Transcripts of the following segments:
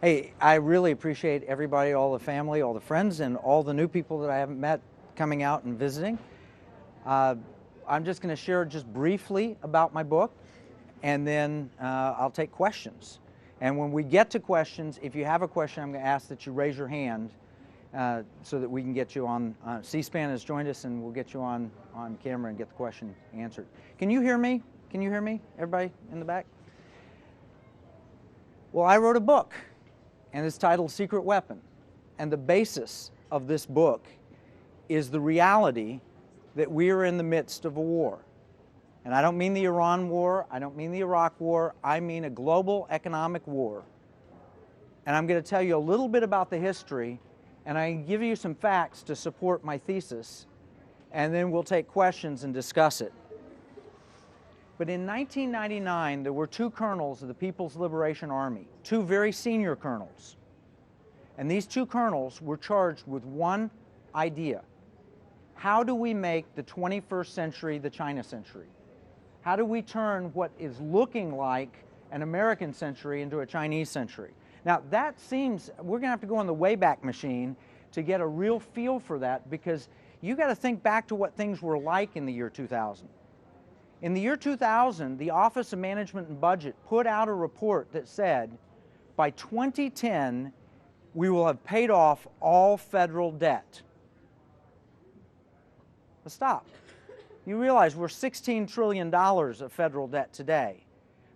Hey, I really appreciate everybody, all the family, all the friends, and all the new people that I haven't met coming out and visiting. I'm just going to share just briefly about my book, and then I'll take questions. And when we get to questions, if you have a question, I'm going to ask that you raise your hand so that we can get you on. C-SPAN has joined us, and we'll get you on camera and get the question answered. Can you hear me? Can you hear me, everybody in the back? Well, I wrote a book, and it's titled Secret Weapon. And the basis of this book is the reality that we are in the midst of a war. And I don't mean the Iran war, I don't mean the Iraq war, I mean a global economic war. And I'm going to tell you a little bit about the history, and I can give you some facts to support my thesis, and then we'll take questions and discuss it. But in 1999, there were two colonels of the People's Liberation Army, two very senior colonels. And these two colonels were charged with one idea. How do we make the 21st century the China century? How do we turn what is looking like an American century into a Chinese century? Now that seems, we're going to have to go on the Wayback Machine to get a real feel for that, because you got to think back to what things were like in the year 2000. In the year 2000, the Office of Management and Budget put out a report that said, by 2010, we will have paid off all federal debt. But stop. You realize we're $16 trillion of federal debt today.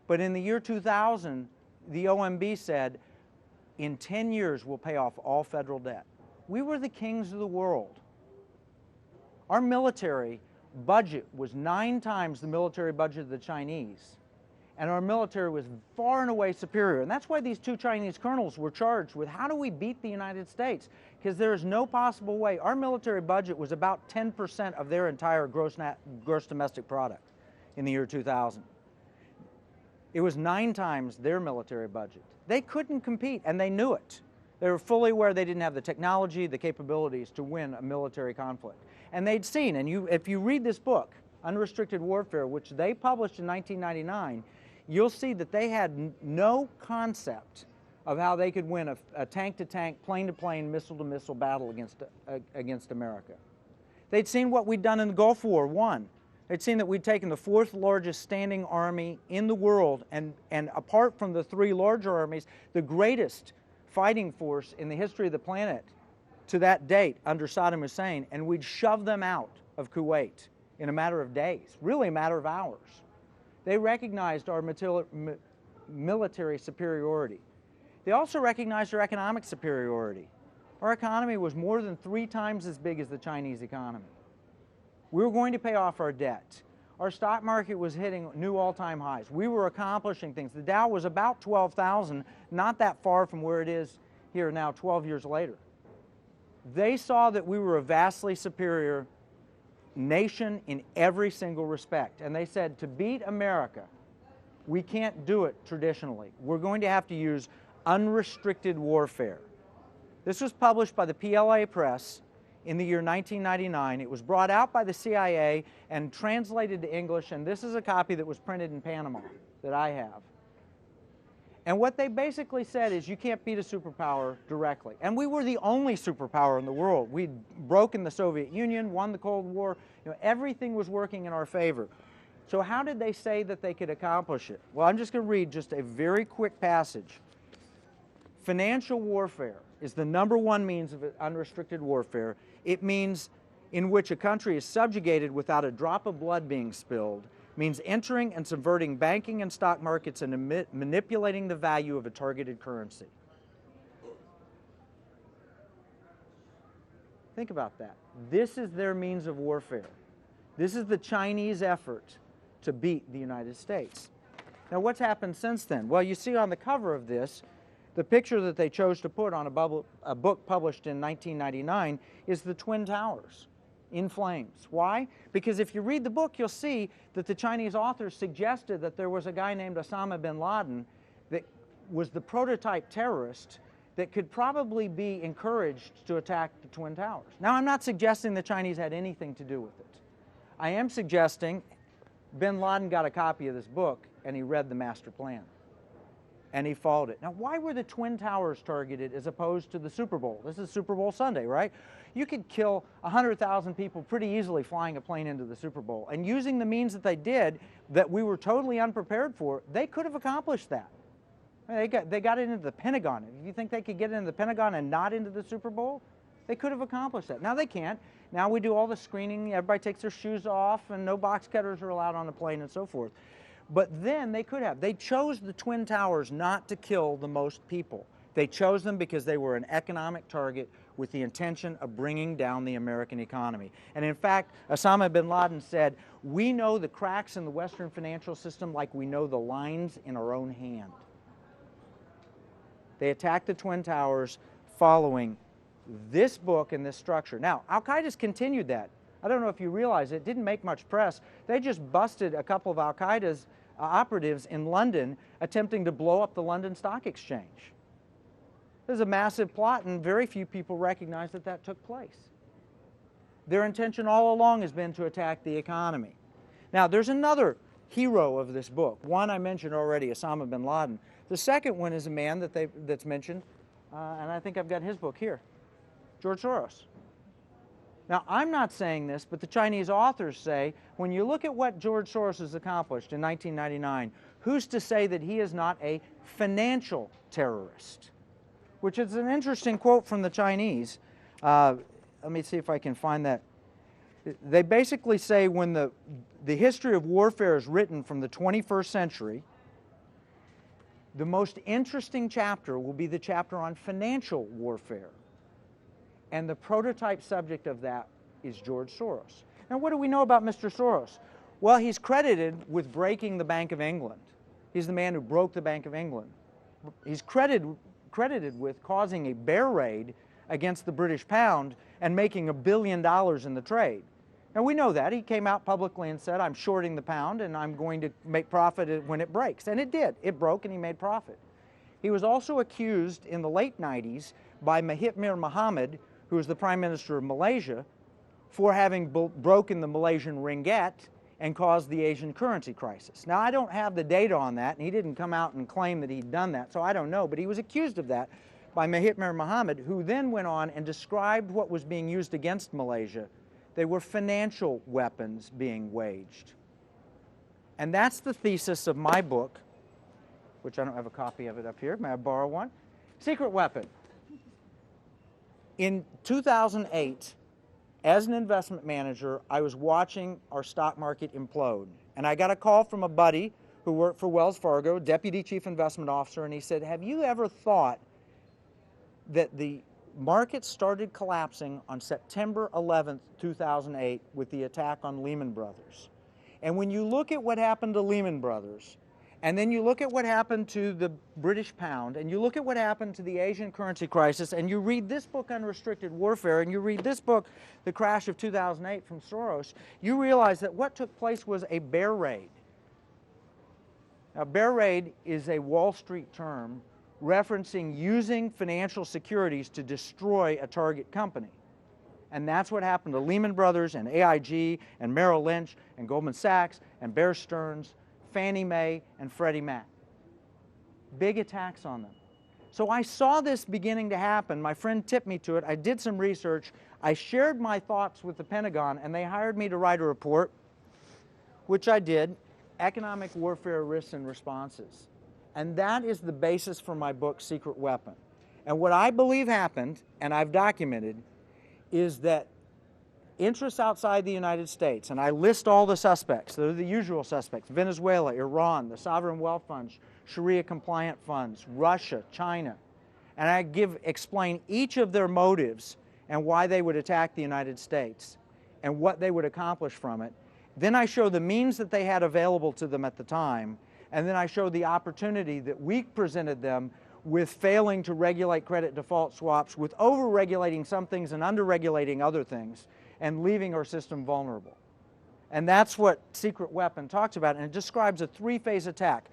But in the year 2000, the OMB said, in 10 years, we'll pay off all federal debt. We were the kings of the world. Our military budget was 9 times the military budget of the Chinese, and our military was far and away superior. And that's why these two Chinese colonels were charged with, how do we beat the United States? Because there is no possible way. Our military budget was about 10% of their entire gross domestic product in the year 2000. It was 9 times their military budget. They couldn't compete, and they knew it. They were fully aware they didn't have the technology, the capabilities to win a military conflict. And they'd seen, and if you read this book, Unrestricted Warfare, which they published in 1999, you'll see that they had no concept of how they could win a tank-to-tank, plane-to-plane, missile-to-missile battle against America. They'd seen what we'd done in the Gulf War I. They'd seen that we'd taken the 4th largest standing army in the world, and apart from the 3 larger armies, the greatest fighting force in the history of the planet to that date under Saddam Hussein, and we'd shove them out of Kuwait in a matter of days, really a matter of hours. They recognized our military superiority. They also recognized our economic superiority. Our economy was more than 3 times as big as the Chinese economy. We were going to pay off our debt. Our stock market was hitting new all-time highs. We were accomplishing things. The Dow was about 12,000, not that far from where it is here now 12 years later. They saw that we were a vastly superior nation in every single respect. And they said, to beat America, we can't do it traditionally. We're going to have to use unrestricted warfare. This was published by the PLA Press in the year 1999. It was brought out by the CIA and translated to English, and this is a copy that was printed in Panama that I have. And what they basically said is, you can't beat a superpower directly. And we were the only superpower in the world. We'd broken the Soviet Union, won the Cold War. Everything was working in our favor. So how did they say that they could accomplish it? Well, I'm just going to read just a very quick passage. Financial warfare is the #1 means of unrestricted warfare. It means in which a country is subjugated without a drop of blood being spilled, means entering and subverting banking and stock markets and manipulating the value of a targeted currency. Think about that. This is their means of warfare. This is the Chinese effort to beat the United States. Now, what's happened since then? Well, you see on the cover of this, the picture that they chose to put on a book published in 1999 is the Twin Towers in flames. Why? Because if you read the book, you'll see that the Chinese authors suggested that there was a guy named Osama bin Laden that was the prototype terrorist that could probably be encouraged to attack the Twin Towers. Now, I'm not suggesting the Chinese had anything to do with it. I am suggesting bin Laden got a copy of this book and he read the master plan. and he followed it. Now, why were the Twin Towers targeted as opposed to the Super Bowl? This is Super Bowl Sunday, right? You could kill 100,000 people pretty easily flying a plane into the Super Bowl. And using the means that they did, that we were totally unprepared for, they could have accomplished that. They got it into the Pentagon. If you think they could get it into the Pentagon and not into the Super Bowl, they could have accomplished that. Now they can't. Now we do all the screening, everybody takes their shoes off, and no box cutters are allowed on the plane and so forth. But then they could have. They chose the Twin Towers not to kill the most people. They chose them because they were an economic target with the intention of bringing down the American economy. And in fact, Osama bin Laden said, "We know the cracks in the Western financial system like we know the lines in our own hand." They attacked the Twin Towers following this book and this structure. Now, Al-Qaeda's continued that. I don't know if you realize it didn't make much press. They just busted a couple of Al-Qaeda's operatives in London attempting to blow up the London Stock Exchange. There's a massive plot, and very few people recognize that that took place. Their intention all along has been to attack the economy. Now, there's another hero of this book. One I mentioned already, Osama bin Laden. The second one is a man that's mentioned, and I think I've got his book here, George Soros. Now, I'm not saying this, but the Chinese authors say, when you look at what George Soros has accomplished in 1999, who's to say that he is not a financial terrorist? Which is an interesting quote from the Chinese. Let me see if I can find that. They basically say when the history of warfare is written from the 21st century, the most interesting chapter will be the chapter on financial warfare. And the prototype subject of that is George Soros. Now, what do we know about Mr. Soros? Well, he's credited with breaking the Bank of England. He's the man who broke the Bank of England. He's credited with causing a bear raid against the British pound and making $1 billion in the trade. Now, we know that. He came out publicly and said, "I'm shorting the pound and I'm going to make profit when it breaks." And it did. It broke and he made profit. He was also accused in the late 90s by Mahathir Mohamad, who was the Prime Minister of Malaysia, for having broken the Malaysian ringgit and caused the Asian currency crisis. Now, I don't have the data on that, and he didn't come out and claim that he'd done that, so I don't know, but he was accused of that by Mahathir Mohamad, who then went on and described what was being used against Malaysia. They were financial weapons being waged. And that's the thesis of my book, which I don't have a copy of it up here. May I borrow one? Secret Weapon. In 2008, as an investment manager, I was watching our stock market implode. And I got a call from a buddy who worked for Wells Fargo, Deputy Chief Investment Officer, and he said, "Have you ever thought that the market started collapsing on September 11th, 2008 with the attack on Lehman Brothers? And when you look at what happened to Lehman Brothers, and then you look at what happened to the British pound, and you look at what happened to the Asian currency crisis, and you read this book, Unrestricted Warfare, and you read this book, The Crash of 2008 from Soros, you realize that what took place was a bear raid. Now, bear raid is a Wall Street term referencing using financial securities to destroy a target company. And that's what happened to Lehman Brothers and AIG and Merrill Lynch and Goldman Sachs and Bear Stearns, Fannie Mae, and Freddie Mac. Big attacks on them. So I saw this beginning to happen. My friend tipped me to it. I did some research. I shared my thoughts with the Pentagon, and they hired me to write a report, which I did, Economic Warfare Risks and Responses. And that is the basis for my book, Secret Weapon. And what I believe happened, and I've documented, is that interests outside the United States, and I list all the suspects, they're the usual suspects, Venezuela, Iran, the sovereign wealth funds, Sharia-compliant funds, Russia, China, and I explain each of their motives and why they would attack the United States and what they would accomplish from it. Then I show the means that they had available to them at the time, and then I show the opportunity that we presented them with failing to regulate credit default swaps, with over-regulating some things and under-regulating other things, and leaving our system vulnerable. And that's what Secret Weapon talks about, and it describes a three-phase attack.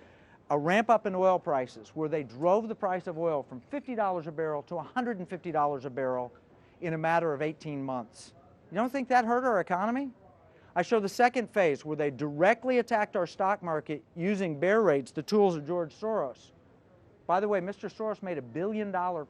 A ramp up in oil prices, where they drove the price of oil from $50 a barrel to $150 a barrel in a matter of 18 months. You don't think that hurt our economy? I show the second phase, where they directly attacked our stock market using bear raids, the tools of George Soros. By the way, Mr. Soros made $1 billion profit